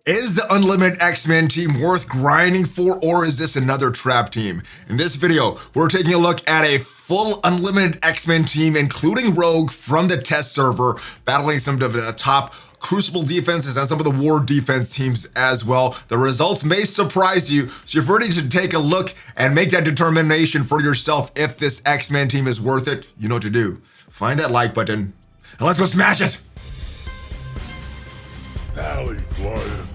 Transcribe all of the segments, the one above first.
Is the Unlimited X-Men team worth grinding for, or is this another trap team? In this video, we're taking a look at a full Unlimited X-Men team, including Rogue from the test server, battling some of the top Crucible defenses and some of the War defense teams as well. The results may surprise you, so you're ready to take a look and make that determination for yourself if this X-Men team is worth it. You know what to do. Find that like button, and let's go smash it! ValleyFlyin.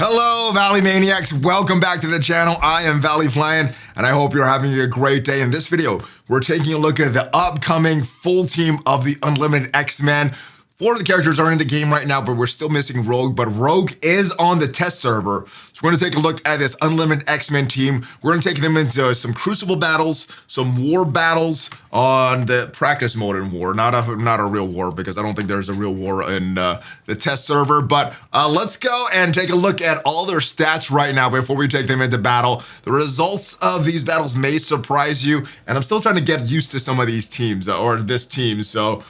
Hello, Valley Maniacs. Welcome back to the channel. I am ValleyFlyin, and I hope you're having a great day. In this video, we're taking a look at the upcoming full team of the Unlimited X-Men. 4 of the characters are in the game right now, but we're still missing Rogue. But Rogue is on the test server. So we're going to take a look at this Unlimited X-Men team. We're going to take them into some Crucible battles, some War battles on the practice mode in War. Not a real war, because I don't think there's a real war in the test server. But let's go and take a look at all their stats right now before we take them into battle. The results of these battles may surprise you, and I'm still trying to get used to some of these teams, or this team. So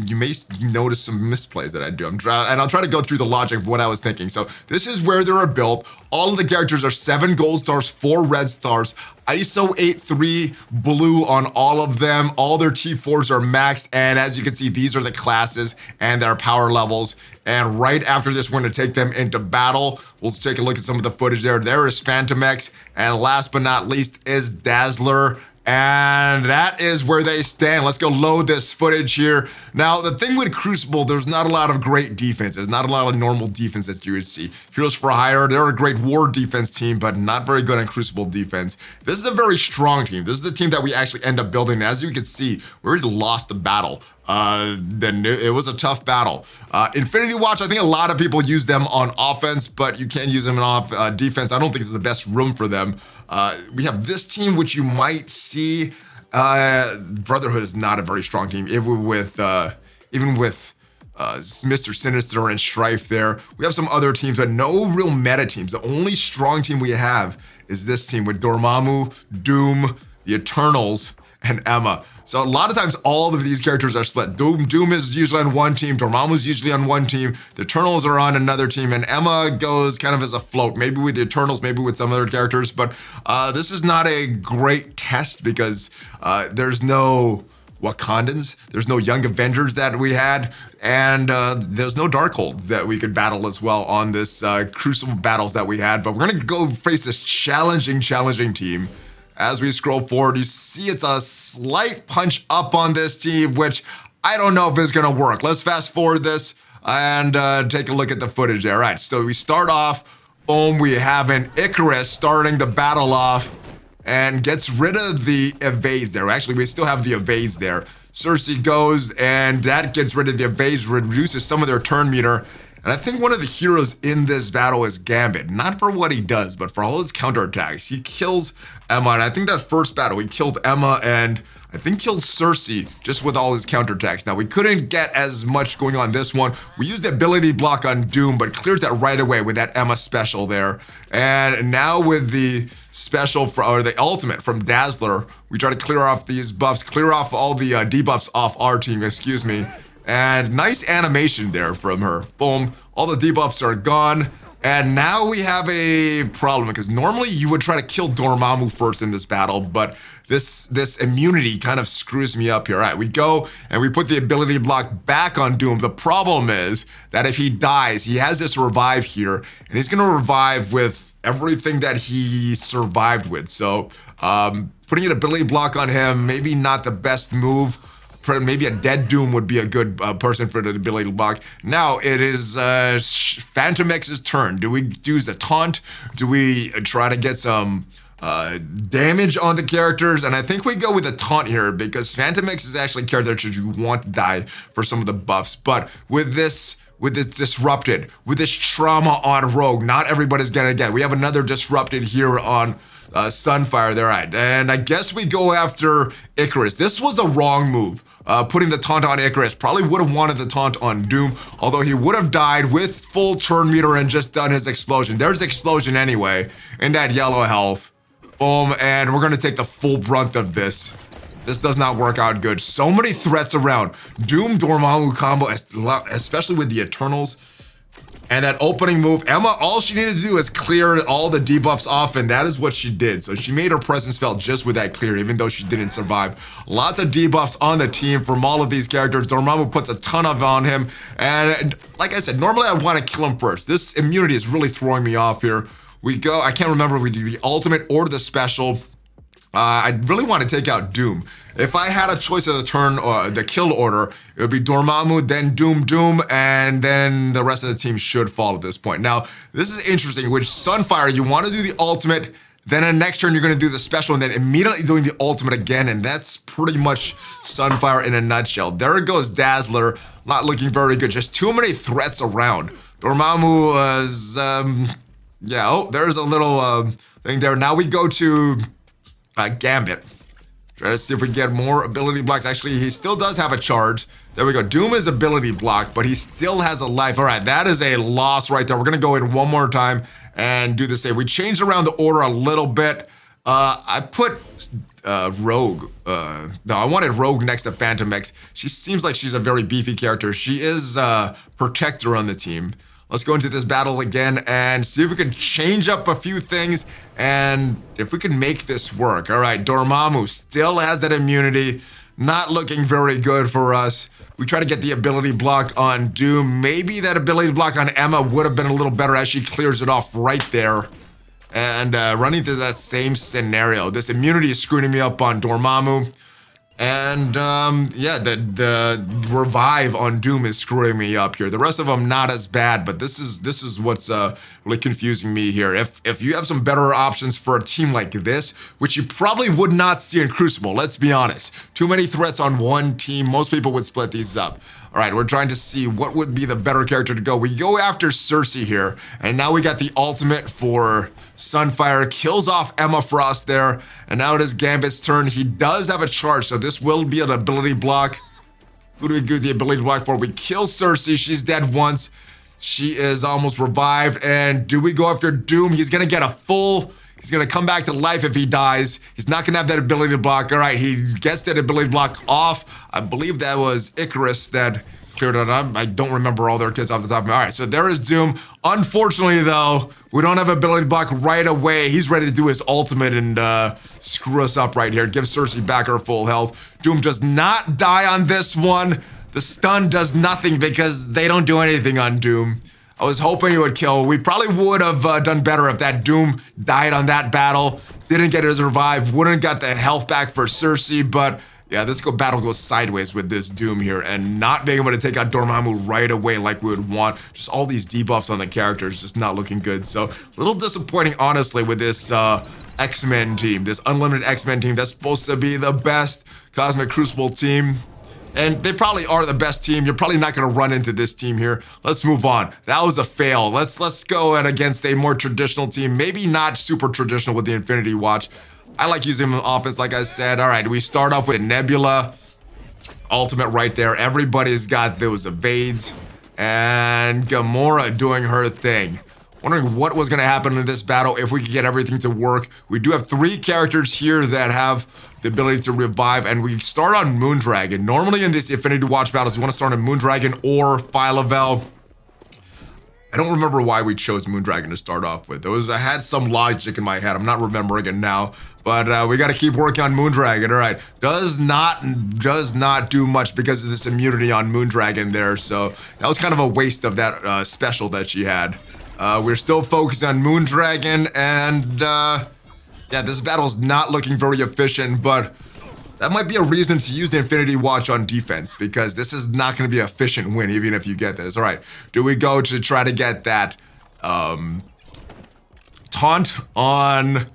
you may notice some misplays that I do. And I'll try to go through the logic of what I was thinking. So this is where they're built. All of the characters are 7 gold stars, 4 red stars, ISO 8-3 blue on all of them. All their T4s are maxed. And as you can see, these are the classes and their power levels. And right after this, we're going to take them into battle. We'll take a look at some of the footage there. There is Phantom X. And last but not least is Dazzler. And that is where they stand. Let's go load this footage here. Now, the thing with Crucible, there's not a lot of great defense. There's not a lot of normal defense that you would see. Heroes for Hire, they're a great War defense team, but not very good in Crucible defense. This is a very strong team. This is the team that we actually end up building. As you can see, we already lost the battle. Then it was a tough battle. Infinity Watch, I think a lot of people use them on offense, but you can't use them in defense. I don't think it's the best room for them. We have this team, which you might see. Brotherhood is not a very strong team, even with Mr. Sinister and Strife there. We have some other teams, but no real meta teams. The only strong team we have is this team with Dormammu, Doom, the Eternals, and Emma. So a lot of times, all of these characters are split. Doom is usually on one team, Dormammu's usually on one team, the Eternals are on another team, and Emma goes kind of as a float, maybe with the Eternals, maybe with some other characters. But this is not a great test because there's no Wakandans, there's no Young Avengers that we had, and there's no Darkholds that we could battle as well on this Crucible battles that we had. But we're gonna go face this challenging team. As we scroll forward, you see it's a slight punch up on this team, which I don't know if it's gonna work. Let's fast forward this and take a look at the footage there. All right, so we start off, boom, we have an Icarus starting the battle off and gets rid of the evades there. Actually, we still have the evades there. Cersei goes and that gets rid of the evades, reduces some of their turn meter. And I think one of the heroes in this battle is Gambit. Not for what he does, but for all his counterattacks. He kills Emma, and I think that first battle, he killed Emma and I think killed Cersei just with all his counterattacks. Now, we couldn't get as much going on this one. We used the ability block on Doom, but clears that right away with that Emma special there. And now with the special, or the ultimate from Dazzler, we try to clear off these buffs, clear off all the debuffs off our team, excuse me. And nice animation there from her. Boom, all the debuffs are gone. And now we have a problem, because normally you would try to kill Dormammu first in this battle, but this immunity kind of screws me up here. All right, we go and we put the ability block back on Doom. The problem is that if he dies, he has this revive here, and he's gonna revive with everything that he survived with. So putting an ability block on him, maybe not the best move. Maybe a dead Doom would be a good person for the ability block. Now it is Phantom X's turn. Do we use the taunt? Do we try to get some damage on the characters? And I think we go with the taunt here, because Phantom X is actually a character that you want to die for some of the buffs. But with this disrupted, with this trauma on Rogue, not everybody's gonna get. We have another disrupted here on Sunfire there, right? And I guess we go after Icarus. This was the wrong move. Putting the taunt on Icarus. Probably would have wanted the taunt on Doom, although he would have died with full turn meter and just done his explosion. There's explosion anyway in that yellow health. Boom, and we're gonna take the full brunt of this. This does not work out good. So many threats around. Doom Dormammu combo, especially with the Eternals. And that opening move, Emma, all she needed to do is clear all the debuffs off, and that is what she did. So she made her presence felt just with that clear, even though she didn't survive. Lots of debuffs on the team from all of these characters. Dormammu puts a ton of on him. And like I said, normally I want to kill him first. This immunity is really throwing me off here. We go, I can't remember if we do the ultimate or the special. I really want to take out Doom. If I had a choice of the turn or the kill order, it would be Dormammu, then Doom, and then the rest of the team should fall at this point. Now, this is interesting, which Sunfire, you want to do the ultimate, then in the next turn you're going to do the special, and then immediately doing the ultimate again, and that's pretty much Sunfire in a nutshell. There it goes, Dazzler, not looking very good. Just too many threats around. Dormammu was, yeah, oh, there's a little thing there. Now we go to Gambit. Try to see if we can get more ability blocks. Actually, he still does have a charge. There we go. Doom is ability block, but he still has a life. All right, that is a loss right there. We're going to go in one more time and do the same. We changed around the order a little bit. I put Rogue. No, I wanted Rogue next to Phantom X. She seems like she's a very beefy character. She is Protector on the team. Let's go into this battle again and see if we can change up a few things and if we can make this work. All right, Dormammu still has that immunity. Not looking very good for us. We try to get the ability block on Doom. Maybe that ability block on Emma would have been a little better as she clears it off right there. And running through that same scenario. This immunity is screwing me up on Dormammu. And yeah, the revive on Doom is screwing me up here. The rest of them not as bad, but this is what's really confusing me here. If you have some better options for a team like this, which you probably would not see in Crucible, let's be honest. Too many threats on one team. Most people would split these up. All right, we're trying to see what would be the better character to go. We go after Cersei here, and now we got the ultimate for Sunfire, kills off Emma Frost there, and now it is Gambit's turn. He does have a charge, so this will be an ability block. Who do we do the ability block for? We kill Cersei. She's dead once. She is almost revived. And do we go after Doom? He's going to get a full... He's going to come back to life if he dies. He's not going to have that ability block. All right, he gets that ability block off. I believe that was Icarus that cleared it up. I don't remember all their kids off the top of my head. All right, so there is Doom. Unfortunately, though, we don't have ability block right away. He's ready to do his ultimate and screw us up right here. Give Cersei back her full health. Doom does not die on this one. The stun does nothing because they don't do anything on Doom. I was hoping it would kill. We probably would have done better if that Doom died on that battle. Didn't get his revive. Wouldn't have got the health back for Cersei, but yeah, this battle goes sideways with this Doom here and not being able to take out Dormammu right away like we would want. Just all these debuffs on the characters just not looking good. So a little disappointing, honestly, with this X-Men team, this Unlimited X-Men team that's supposed to be the best Cosmic Crucible team. And they probably are the best team. You're probably not going to run into this team here. Let's move on. That was a fail. Let's go against a more traditional team. Maybe not super traditional with the Infinity Watch. I like using them in offense, like I said. All right, we start off with Nebula. Ultimate right there. Everybody's got those evades. And Gamora doing her thing. Wondering what was going to happen in this battle if we could get everything to work. We do have 3 characters here that have the ability to revive, and we start on Moondragon. Normally in this Infinity Watch battles, you want to start on Moondragon or Phyla-Vell. I don't remember why we chose Moondragon to start off with. I had some logic in my head. I'm not remembering it now, but we got to keep working on Moondragon. All right, does not do much because of this immunity on Moondragon there. So that was kind of a waste of that special that she had. We're still focused on Moondragon, and yeah, this battle's not looking very efficient, but that might be a reason to use the Infinity Watch on defense, because this is not going to be an efficient win, even if you get this. All right, do we go to try to get that taunt on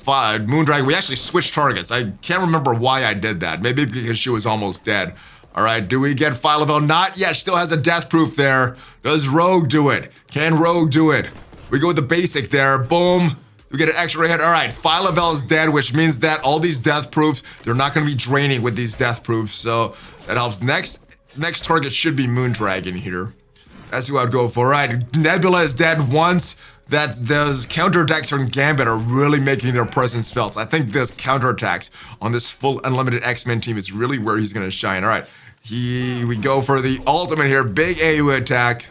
Moondragon? We actually switched targets. I can't remember why I did that. Maybe because she was almost dead. All right, do we get Phyla-Vell? Not yet, still has a death proof there. Does Rogue do it? Can Rogue do it? We go with the basic there, boom. We get an extra hit. All right, Phyla-Vell is dead, which means that all these death proofs, they're not going to be draining with these death proofs, so that helps. Next target should be Moondragon here. That's who I'd go for. All right, Nebula is dead once. that those counterattacks from Gambit are really making their presence felt. I think this counterattacks on this full unlimited X-Men team is really where he's going to shine. All right, we go for the ultimate here. Big AoE attack.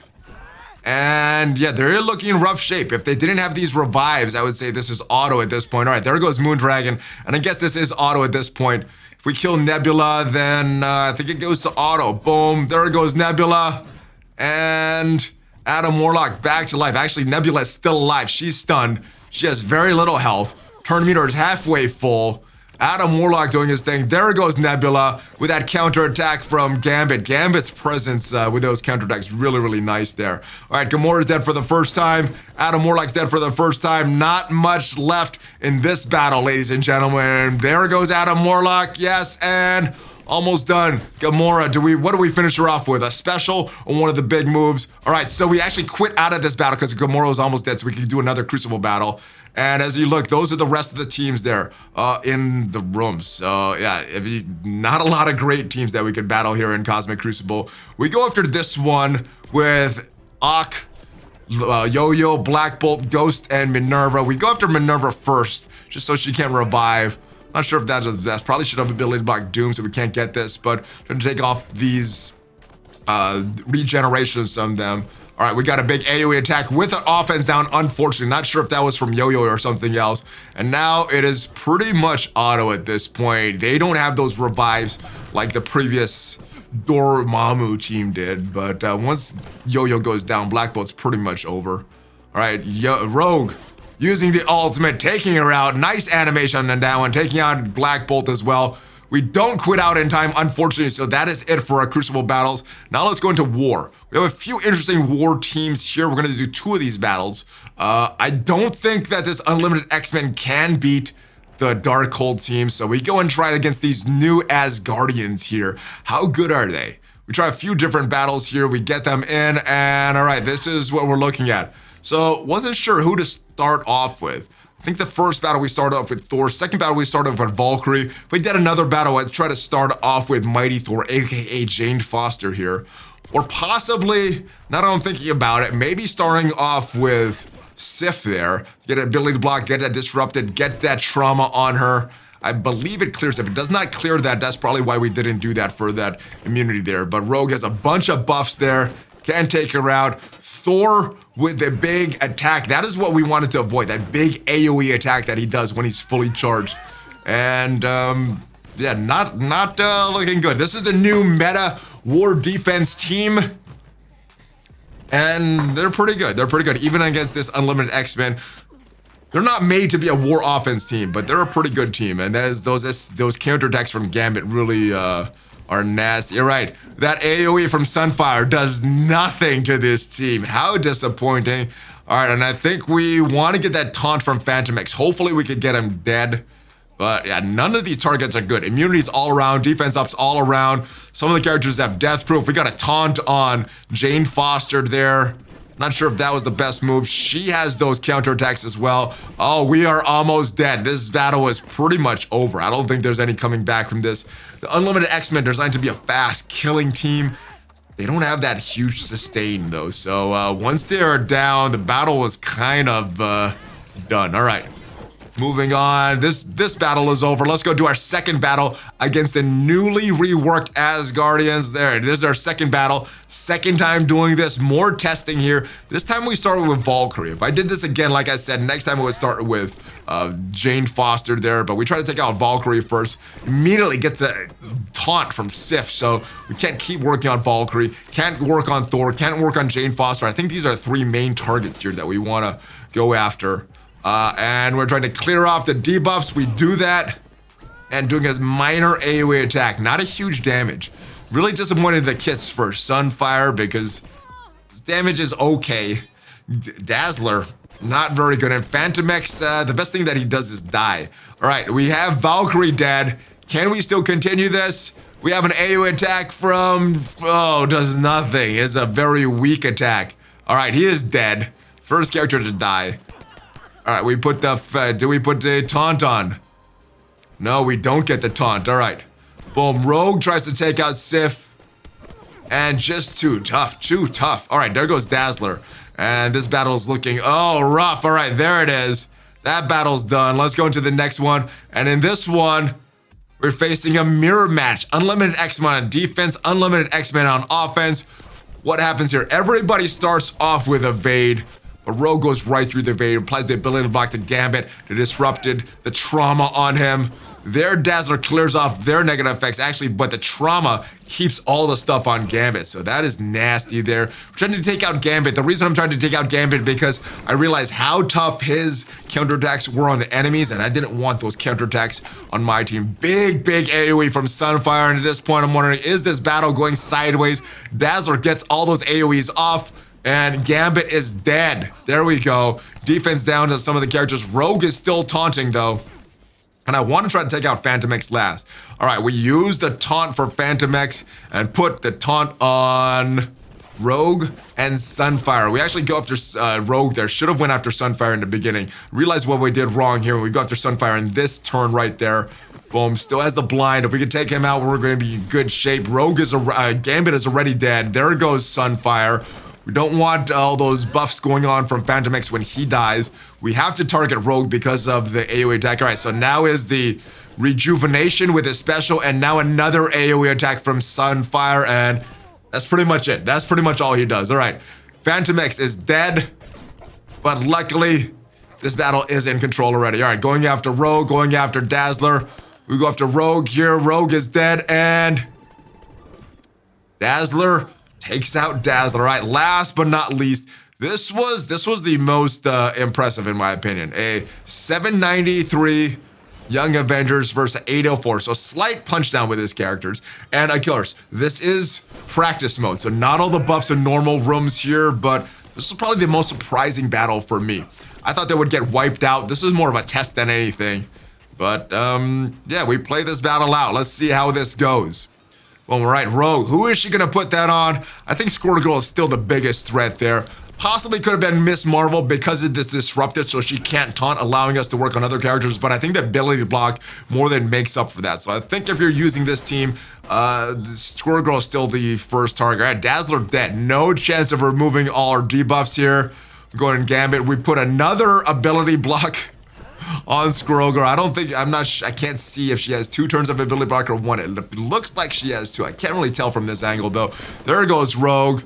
And yeah, they're looking in rough shape. If they didn't have these revives, I would say this is auto at this point. All right, there goes Moondragon. And I guess this is auto at this point. If we kill Nebula, then I think it goes to auto. Boom, there goes Nebula. And Adam Warlock back to life. Actually, Nebula is still alive. She's stunned. She has very little health. Turn meter is halfway full. Adam Warlock doing his thing. There goes Nebula with that counterattack from Gambit. Gambit's presence with those counterattacks really, really nice there. All right, Gamora's dead for the first time. Adam Warlock's dead for the first time. Not much left in this battle, ladies and gentlemen. There goes Adam Warlock. Yes, and almost done. Gamora, what do we finish her off with? A special or one of the big moves? All right, so we actually quit out of this battle because Gamora was almost dead, so we can do another Crucible battle. And as you look, those are the rest of the teams there in the rooms. So yeah, not a lot of great teams that we could battle here in Cosmic Crucible. We go after this one with Ak, Yo-Yo, Black Bolt, Ghost, and Minerva. We go after Minerva first, just so she can revive. Not sure if that's probably should have ability to block Doom, so we can't get this, but trying to take off these regeneration of some of them. All right, we got a big AoE attack with an offense down, unfortunately. Not sure if that was from Yo-Yo or something else. And now it is pretty much auto at this point. They don't have those revives like the previous Dormammu team did. But once Yo-Yo goes down, Black Bolt's pretty much over. All right, Rogue using the ultimate, taking her out. Nice animation on that one, taking out Black Bolt as well. We don't quit out in time, unfortunately, so that is it for our Crucible battles. Now let's go into war. We have a few interesting war teams here. We're gonna do 2 of these battles. I don't think that this Unlimited X-Men can beat the Darkhold team, so we go and try it against these new Asgardians here. How good are they? We try a few different battles here. We get them in, and all right, this is what we're looking at. So wasn't sure who to start off with. I think the first battle we started off with Thor. Second battle we started off with Valkyrie. If we did another battle, I'd try to start off with Mighty Thor, aka Jane Foster here. Or possibly, now that I'm thinking about it, maybe starting off with Sif there. Get an ability to block, get that disrupted, get that trauma on her. I believe it clears. If it does not clear that, that's probably why we didn't do that for that immunity there. But Rogue has a bunch of buffs there. Can take her out. Thor with the big attack. That is what we wanted to avoid. That big AoE attack that he does when he's fully charged. And yeah, not looking good. This is the new meta war defense team. And they're pretty good. They're pretty good. Even against this Unlimited X-Men. They're not made to be a war offense team, but they're a pretty good team. And those counterattacks from Gambit really are nasty. You're right. That AoE from Sunfire does nothing to this team. How disappointing. All right, and I think we want to get that taunt from Phantom X. Hopefully we could get him dead. But yeah, none of these targets are good. Immunities all around, defense ups all around. Some of the characters have death proof. We got a taunt on Jane Foster there. Not sure if that was the best move. She has those counterattacks as well. Oh, we are almost dead. This battle is pretty much over. I don't think there's any coming back from this. The Unlimited X-Men designed to be a fast killing team. They don't have that huge sustain though. So once they are down, the battle was kind of done. All right. Moving on, this battle is over. Let's go do our second battle against the newly reworked Asgardians. There, this is our second battle. Second time doing this, more testing here. This time we started with Valkyrie. If I did this again, like I said, next time I would start with Jane Foster there, but we try to take out Valkyrie first. Immediately gets a taunt from Sif, so we can't keep working on Valkyrie. Can't work on Thor, can't work on Jane Foster. I think these are 3 main targets here that we want to go after. And we're trying to clear off the debuffs. We do that and doing a minor AoE attack. Not a huge damage. Really disappointed the kits for Sunfire because his damage is okay. Dazzler, not very good. And Phantom X, the best thing that he does is die. All right, we have Valkyrie dead. Can we still continue this? We have an AoE attack from, does nothing. It's a very weak attack. All right, he is dead. First character to die. All right, we put the, do we put the taunt on? No, we don't get the taunt. All right. Boom, Rogue tries to take out Sif. And just too tough. All right, there goes Dazzler. And this battle is looking, oh, rough. All right, there it is. That battle's done. Let's go into the next one. And in this one, we're facing a mirror match. Unlimited X-Men on defense, unlimited X-Men on offense. What happens here? Everybody starts off with evade, but Rogue goes right through the evade, applies the ability to block the Gambit, the disrupted, the trauma on him. Their Dazzler clears off their negative effects, actually, but the trauma keeps all the stuff on Gambit. So that is nasty there. I'm trying to take out Gambit. The reason I'm trying to take out Gambit because I realized how tough his counterattacks were on the enemies, and I didn't want those counterattacks on my team. Big AoE from Sunfire, and at this point I'm wondering, is this battle going sideways? Dazzler gets all those AoEs off, and Gambit is dead. There we go. Defense down to some of the characters. Rogue is still taunting, though. And I want to try to take out Phantom X last. All right, we use the taunt for Phantom X and put the taunt on Rogue and Sunfire. We actually go after Rogue there. Should have went after Sunfire in the beginning. Realize what we did wrong here when we go after Sunfire in this turn right there. Boom, still has the blind. If we can take him out, we're going to be in good shape. Rogue is, Gambit is already dead. There goes Sunfire. We don't want all those buffs going on from Phantom X when he dies. We have to target Rogue because of the AoE attack. All right, so now is the rejuvenation with his special, and now another AoE attack from Sunfire, and that's pretty much it. That's pretty much all he does. All right, Phantom X is dead, but luckily, this battle is in control already. All right, going after Rogue, going after Dazzler. We go after Rogue here. Rogue is dead, and Dazzler takes out Dazzler. All right, last but not least, this was the most impressive in my opinion. A 793 Young Avengers versus 804. So slight punch down with his characters and killers. This is practice mode, so not all the buffs in normal rooms here, but this is probably the most surprising battle for me. I thought they would get wiped out. This is more of a test than anything. But yeah, we play this battle out. Let's see how this goes. Well, all right, Rogue. Who is she gonna put that on? I think Squirrel Girl is still the biggest threat there. Possibly could have been Miss Marvel because it is disrupted, so she can't taunt, allowing us to work on other characters. But I think the ability to block more than makes up for that. So I think if you're using this team, Squirrel Girl is still the first target. All right, Dazzler dead. No chance of removing all our debuffs here. We're going in Gambit. We put another ability block on Squirrel Girl. I can't see if she has 2 turns of ability block or 1. It looks like she has 2. I can't really tell from this angle though. There goes Rogue.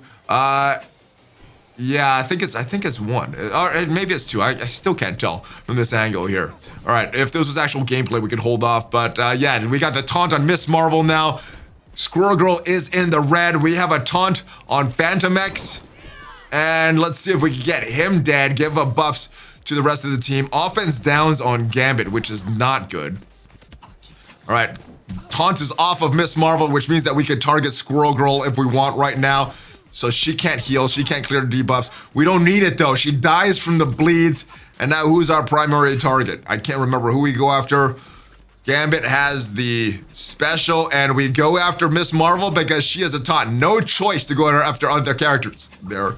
Yeah, I think it's 1. Or maybe it's 2. I still can't tell from this angle here. All right, if this was actual gameplay, we could hold off. But yeah, we got the taunt on Miss Marvel now. Squirrel Girl is in the red. We have a taunt on Phantom X. And let's see if we can get him dead. Give up buffs to the rest of the team. Offense downs on Gambit, which is not good. All right, taunt is off of Miss Marvel, which means that we could target Squirrel Girl if we want right now. So she can't heal, she can't clear debuffs. We don't need it though. She dies from the bleeds. And now who's our primary target? I can't remember who we go after. Gambit has the special, and we go after Miss Marvel because she has a taunt. No choice to go after other characters there.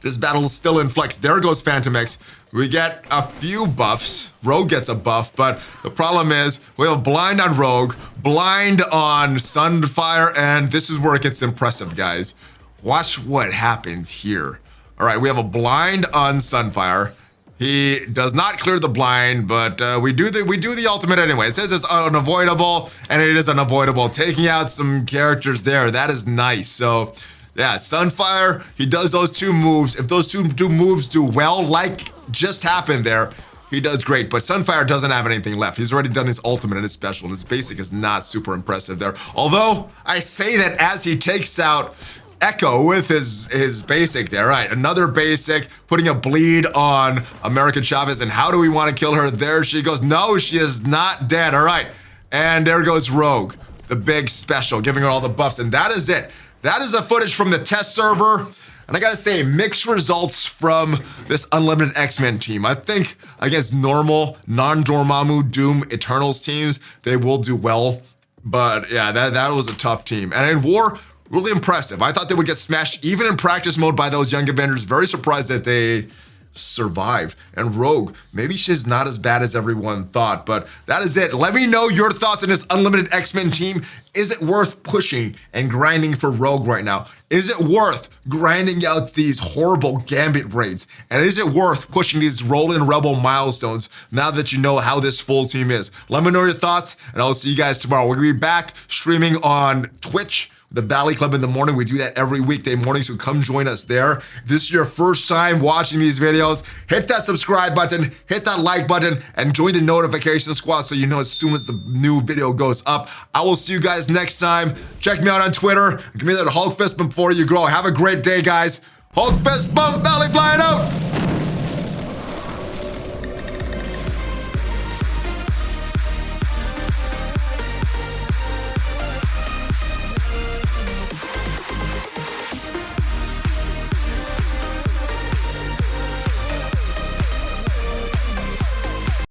This battle is still in flex. There goes Phantom X. We get a few buffs. Rogue gets a buff, but the problem is we have blind on Rogue, blind on Sunfire, and this is where it gets impressive, guys. Watch what happens here. All right, we have a blind on Sunfire. He does not clear the blind, but we do the ultimate anyway. It says it's unavoidable, and it is unavoidable. Taking out some characters there, that is nice. So yeah, Sunfire, he does those 2 moves. If those two moves do well, like just happened there, he does great. But Sunfire doesn't have anything left. He's already done his ultimate and his special, and his basic is not super impressive there. Although, I say that as he takes out Echo with his basic there. Right, another basic, putting a bleed on American Chavez. And how do we want to kill her? There she goes. No, she is not dead. All right, and there goes Rogue, the big special, giving her all the buffs. And that is it. That is the footage from the test server. And I gotta say, mixed results from this Unlimited X-Men team. I think against normal, non-Dormammu, Doom, Eternals teams, they will do well. But yeah, that was a tough team. And in War, really impressive. I thought they would get smashed even in practice mode by those Young Avengers. Very surprised that they survived. And Rogue, maybe she's not as bad as everyone thought, but that is it. Let me know your thoughts on this Unlimited X-Men team. Is it worth pushing and grinding for Rogue right now? Is it worth grinding out these horrible Gambit raids? And is it worth pushing these Roland Rebel milestones now that you know how this full team is? Let me know your thoughts, and I'll see you guys tomorrow. We're gonna be back streaming on Twitch, the Valley Club in the morning. We do that every weekday morning, so come join us there. If this is your first time watching these videos, hit that subscribe button, hit that like button, and join the notification squad so you know as soon as the new video goes up. I will see you guys next time. Check me out on Twitter. Give me that Hulk fist before you grow. Have a great day, guys. Hulk fist bump, ValleyFlyin out.